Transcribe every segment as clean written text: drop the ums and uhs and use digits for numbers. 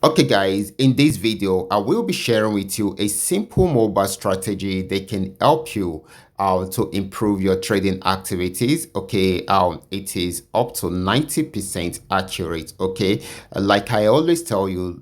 Okay guys, in this video, I will be sharing with you a simple mobile strategy that can help you to improve your trading activities. Okay, it is up to 90% accurate. Okay, like I always tell you,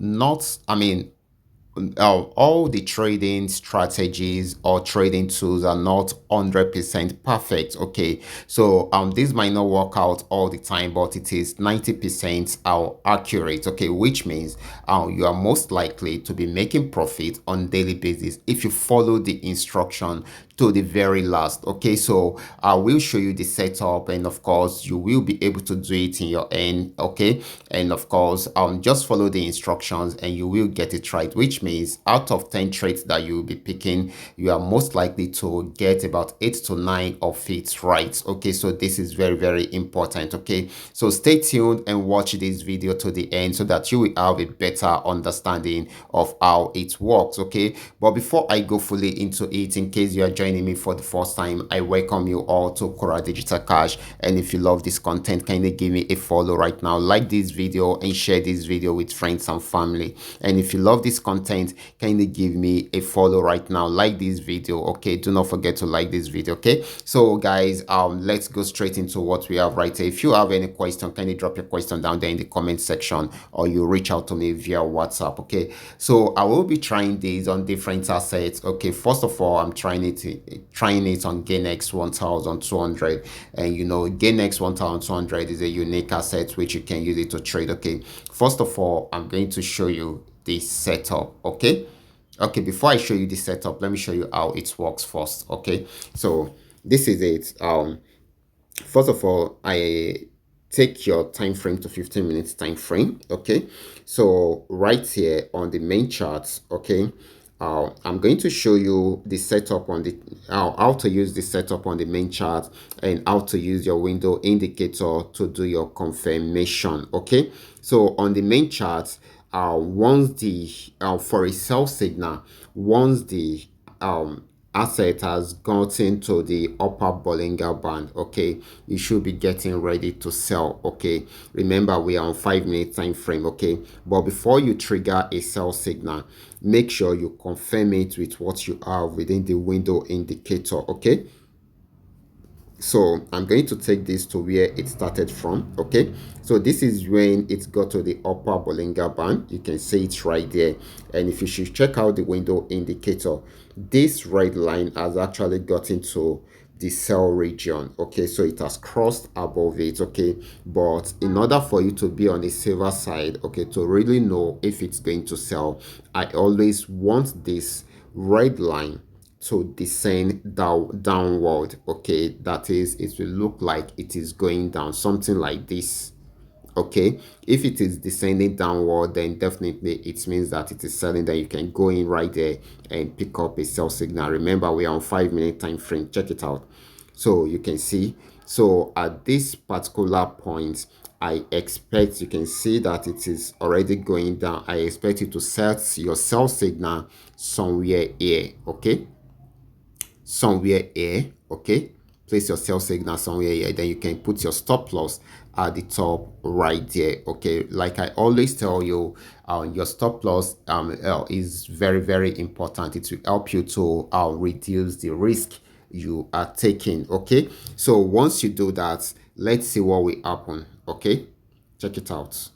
all the trading strategies or trading tools are not 100% perfect. Okay, so this might not work out all the time, but it is 90% accurate. Okay, which means you are most likely to be making profit on daily basis if you follow the instruction to the very last. Okay, so I will show you the setup, and of course you will be able to do it in your end. Okay, and of course just follow the instructions and you will get it right, which means out of 10 trades that you will be picking, you are most likely to get about 8 to 9 of it right. Okay, so this is very, very important. Okay, so stay tuned and watch this video to the end so that you will have a better understanding of how it works. Okay, but before I go fully into it, in case you are joining me for the first time, I welcome you all to Qora Digital Cash. And if you love this content, kindly give me a follow right now, like this video and share this video with friends and family. And if you love this content, kindly give me a follow right now, like this video. Okay, do not forget to like this video. Okay, so guys, let's go straight into what we have right here. If you have any question, kindly drop your question down there in the comment section, or you reach out to me via WhatsApp. Okay, so I will be trying these on different assets. Okay, first of all, I'm trying it on Gainx 1200, and you know Gainx 1200 is a unique asset which you can use it to trade. Okay, first of all, I'm going to show you this setup. Okay, before I show you the setup, let me show you how it works first. Okay, so this is it. First of all, I take your time frame to 15 minutes time frame. Okay, so right here on the main chart. Okay, I'm going to show you the setup on the how to use the setup on the main chart, and how to use your window indicator to do your confirmation. Okay, so on the main chart, once the for a sell signal, once the asset has gotten to the upper Bollinger Band, okay, you should be getting ready to sell. Okay, remember we are on 5 minute time frame. Okay, but before you trigger a sell signal, make sure you confirm it with what you have within the window indicator. Okay, so I'm going to take this to where it started from. Okay, so this is when it got to the upper Bollinger Band. You can see it right there, and if you should check out the window indicator, this red line has actually gotten to the sell region. Okay, so it has crossed above it. Okay, but in order for you to be on the safer side, okay, to really know if it's going to sell, I always want this red line to descend downward. Okay, that is, it will look like it is going down, something like this. Okay, if it is descending downward, then definitely it means that it is selling. Then you can go in right there and pick up a sell signal. Remember, we are on 5 minute time frame. Check it out. So you can see, so at this particular point, I expect, you can see that it is already going down. I expect you to set your sell signal somewhere here. Okay, somewhere here. Okay, place your sell signal somewhere here, then you can put your stop loss at the top right there. Okay, like I always tell you, your stop loss is very, very important. It will help you to reduce the risk you are taking. Okay, so once you do that, let's see what will happen. Okay, check it out.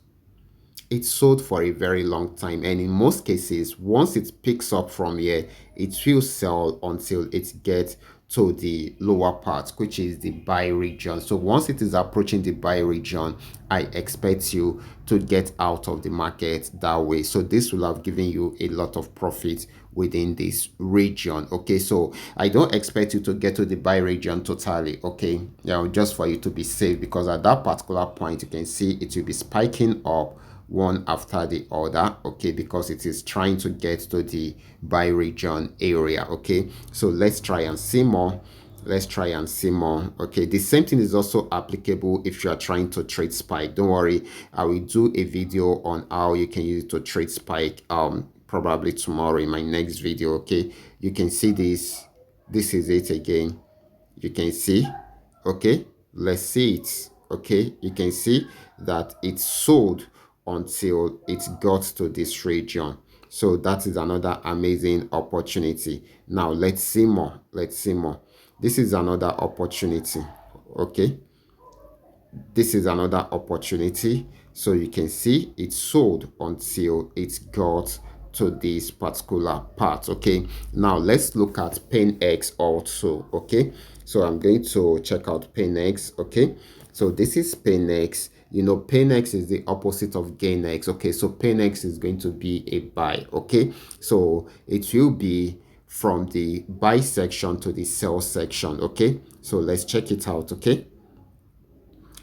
It's sold for a very long time, and in most cases, once it picks up from here, it will sell until it gets to the lower part, which is the buy region. So once it is approaching the buy region, I expect you to get out of the market that way. So this will have given you a lot of profit within this region. Okay, so I don't expect you to get to the buy region totally. Okay, just for you to be safe, because at that particular point, you can see it will be spiking up one after the other. Okay, because it is trying to get to the buy region area. Okay, so let's try and see more. Okay, the same thing is also applicable if you are trying to trade spike. Don't worry, I will do a video on how you can use it to trade spike probably tomorrow in my next video. Okay, you can see this is it again. You can see. Okay, let's see it. Okay, you can see that it's sold until it got to this region. So that is another amazing opportunity. Now let's see more. Let's see more. This is another opportunity. Okay, this is another opportunity. So you can see it sold until it got to this particular part. Okay, now let's look at pain X also. Okay, so I'm going to check out pain X. Okay, so this is pain X. You know, pain X is the opposite of gain X. Okay, so pain X is going to be a buy. Okay, so it will be from the buy section to the sell section. Okay, so let's check it out. Okay,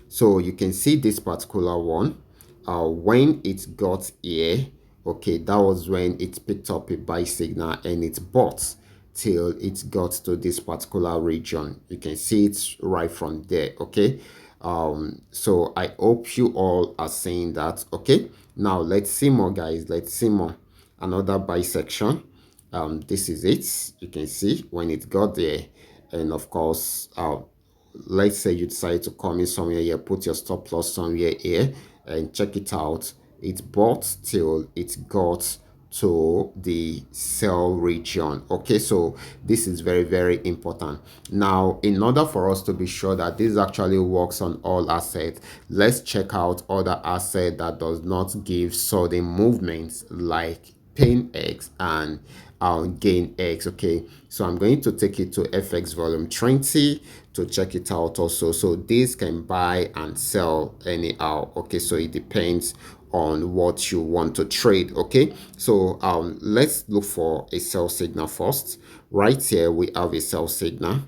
so you can see this particular one, when it got here, okay, that was when it picked up a buy signal and it bought till it got to this particular region. You can see it right from there. Okay, so I hope you all are saying that. Okay, now let's see more, guys. Let's see more. Another buy section. This is it. You can see when it got there, and of course, let's say you decide to come in somewhere here, put your stop loss somewhere here and check it out. It bought till it got to the sell region. Okay, so this is very, very important. Now, in order for us to be sure that this actually works on all assets, let's check out other asset that does not give sudden movements like pain X and gain X. Okay, so I'm going to take it to FX volume 20 to check it out also. So this can buy and sell anyhow. Okay, so it depends on what you want to trade. Okay, so let's look for a sell signal first. Right here we have a sell signal.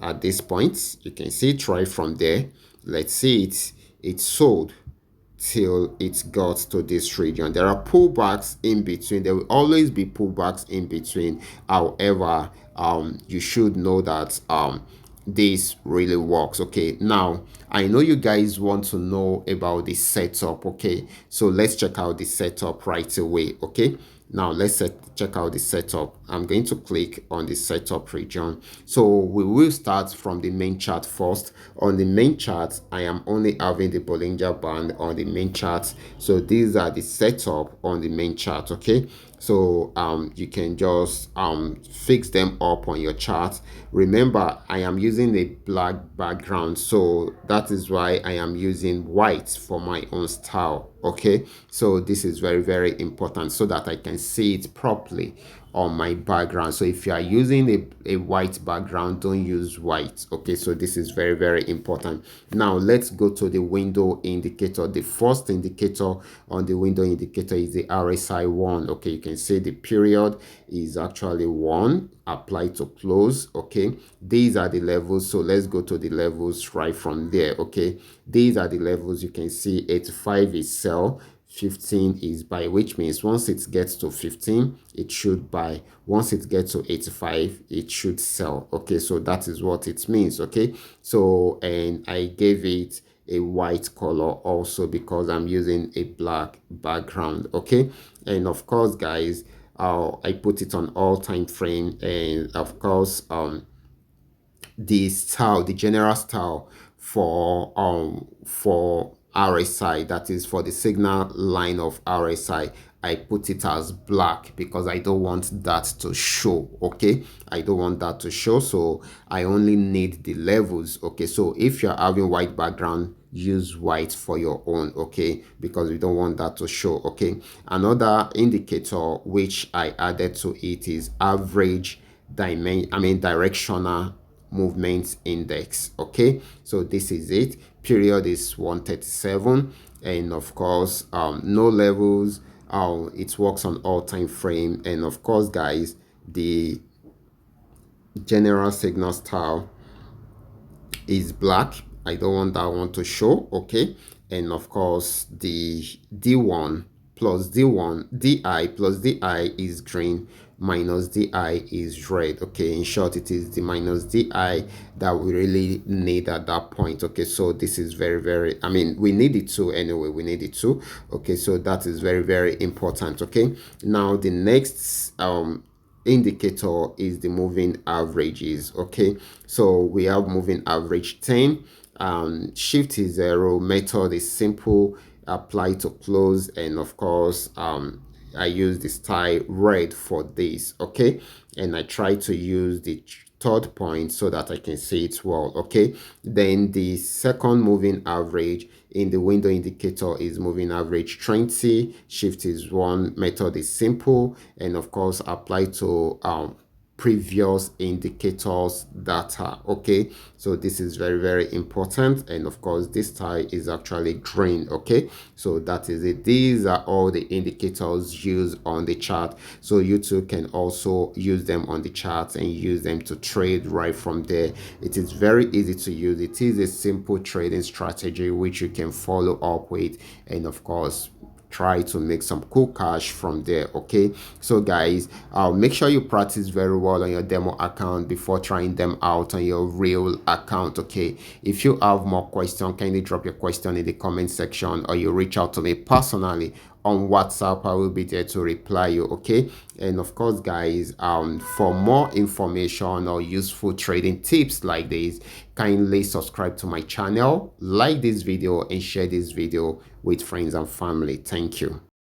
At this point you can see it right from there. Let's see it sold till it got to this region. There are pullbacks in between. There will always be pullbacks in between. However, you should know that this really works. Okay, now I know you guys want to know about the setup. Okay, so let's check out the setup right away. Okay, now let's check out the setup. I'm going to click on the setup region. So we will start from the main chart first. On the main chart, I am only having the Bollinger Band on the main chart. So these are the setup on the main chart. Okay, so you can just fix them up on your chart. Remember, I am using a black background, so that is why I am using white for my own style. Okay, so this is very, very important so that I can see it properly on my background. So if you are using a white background, don't use white. Okay, so this is very, very important. Now let's go to the window indicator. The first indicator on the window indicator is the RSI 1. Okay, you can see the period is actually 1, apply to close. Okay, these are the levels, so let's go to the levels right from there. Okay, these are the levels. You can see 85 is sell, 15 is buy, which means once it gets to 15 it should buy, once it gets to 85 it should sell. Okay, so that is what it means. Okay, so and I gave it a white color also because I'm using a black background. Okay, and of course guys, I put it on all time frame, and of course the style, the general style for RSI, that is for the signal line of RSI, I put it as black because I don't want that to show. Okay, I don't want that to show, so I only need the levels. Okay, so if you're having white background, use white for your own. Okay, because we don't want that to show. Okay, another indicator which I added to it is average directional movement index. Okay, so this is it. Period is 137, and of course no levels. It works on all time frame, and of course guys, the general signal style is black. I don't want that one to show. Okay, and of course the D1 plus D1, DI plus DI is green, minus DI is red. Okay, in short, it is the minus DI that we really need at that point. Okay, so this is very, very, I mean, we need it to anyway, we need it to. Okay, so that is very, very important. Okay, now the next indicator is the moving averages. Okay, so we have moving average 10. Shift is 0, method is simple, apply to close, and of course I use the style red for this, okay, and I try to use the third point so that I can see it well, okay. Then the second moving average in the window indicator is moving average 20. Shift is one. Method is simple, and of course apply to previous indicators data, okay. So this is very important, and of course this tie is actually green, okay. So that is it. These are all the indicators used on the chart, so you too can also use them on the chart and use them to trade right from there. It is very easy to use. It is a simple trading strategy which you can follow up with, and of course try to make some cool cash from there, okay. So guys, make sure you practice very well on your demo account before trying them out on your real account, okay. If you have more questions, kindly drop your question in the comment section, or you reach out to me personally on WhatsApp. I will be there to reply you, okay. And of course guys, for more information or useful trading tips like this, kindly subscribe to my channel, like this video, and share this video with friends and family. Thank you.